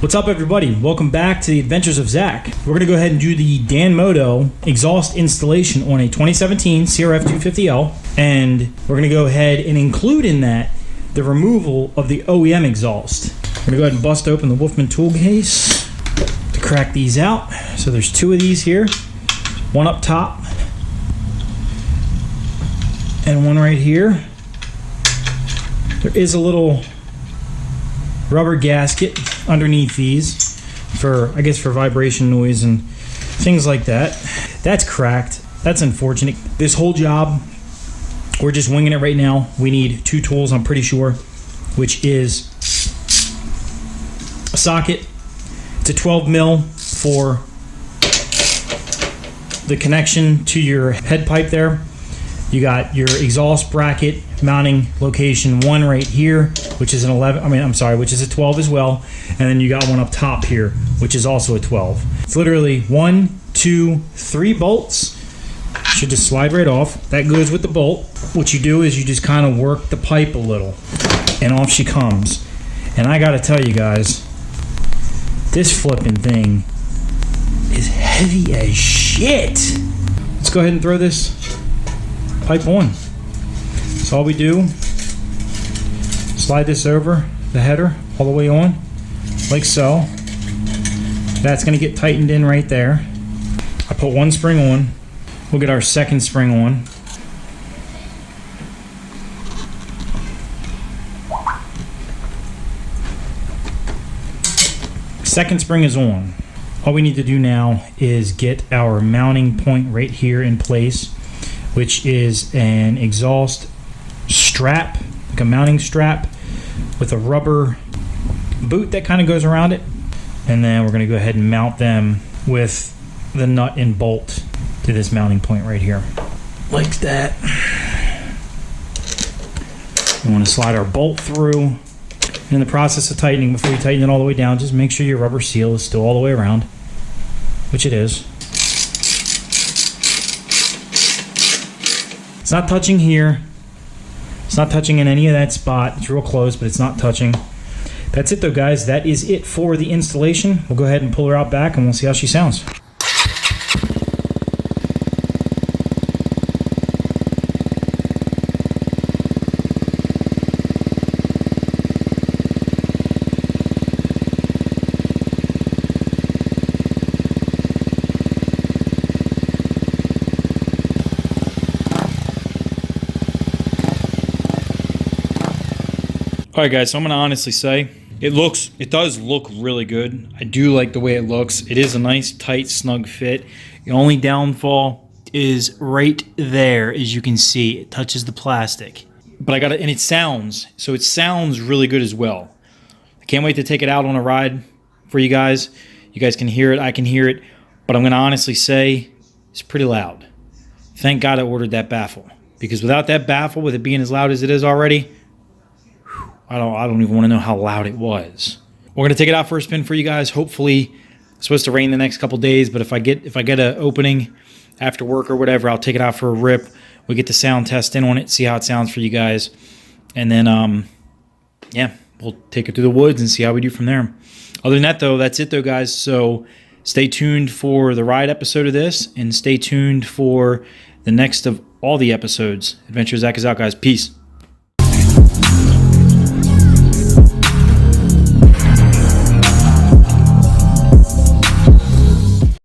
What's up, everybody? Welcome back to the Adventures of Zach. We're going to go ahead and do the DanMoto exhaust installation on a 2017 CRF250L, and we're going to go ahead and include in that the removal of the OEM exhaust. We're going to go ahead and bust open the Wolfman tool case to crack these out. So there's two of these here, one up top and one right here. There is a little rubber gasket underneath these for, I guess, for vibration noise and things like that. That's cracked. That's unfortunate. This whole job, we're just winging it right now. We need two tools, I'm pretty sure, which is a socket. It's a 12 mil for the connection to your head pipe there. You got your exhaust bracket mounting location one right here, which is an 11, which is a 12 as well. And then you got one up top here, which is also a 12. It's literally 1, 2, 3 bolts. Should just slide right off. That goes with the bolt. What you do is you just kind of work the pipe a little and off she comes. And I gotta tell you guys, this flipping thing is heavy as shit. Let's go ahead and throw this pipe on. So all we do, slide this over the header all the way on, like so. That's going to get tightened in right there. I put one spring on. We'll get our second spring on. Second spring is on. All we need to do now is get our mounting point right here in place, which is an exhaust strap, like a mounting strap with a rubber boot that kind of goes around it. And then we're going to go ahead and mount them with the nut and bolt to this mounting point right here, like that. We want to slide our bolt through. In the process of tightening, before you tighten it all the way down, just make sure your rubber seal is still all the way around, which it is. It's not touching here. It's not touching in any of that spot. It's real close, but it's not touching. That's it though, guys. That is it for the installation. We'll go ahead and pull her out back and we'll see how she sounds. Alright guys, so I'm going to honestly say, it does look really good. I do like the way it looks. It is a nice, tight, snug fit. The only downfall is right there, as you can see. It touches the plastic. But and it sounds really good as well. I can't wait to take it out on a ride for you guys. You guys can hear it, I can hear it. But I'm going to honestly say, it's pretty loud. Thank God I ordered that baffle. Because without that baffle, with it being as loud as it is already, I don't even want to know how loud it was. We're gonna take it out for a spin for you guys. Hopefully, it's supposed to rain the next couple days, but if I get an opening after work or whatever, I'll take it out for a rip. We get the sound test in on it, see how it sounds for you guys, and then yeah, we'll take it through the woods and see how we do from there. Other than that, though, that's it, though, guys. So stay tuned for the ride episode of this, and stay tuned for the next of all the episodes. Adventure Zach is out, guys. Peace.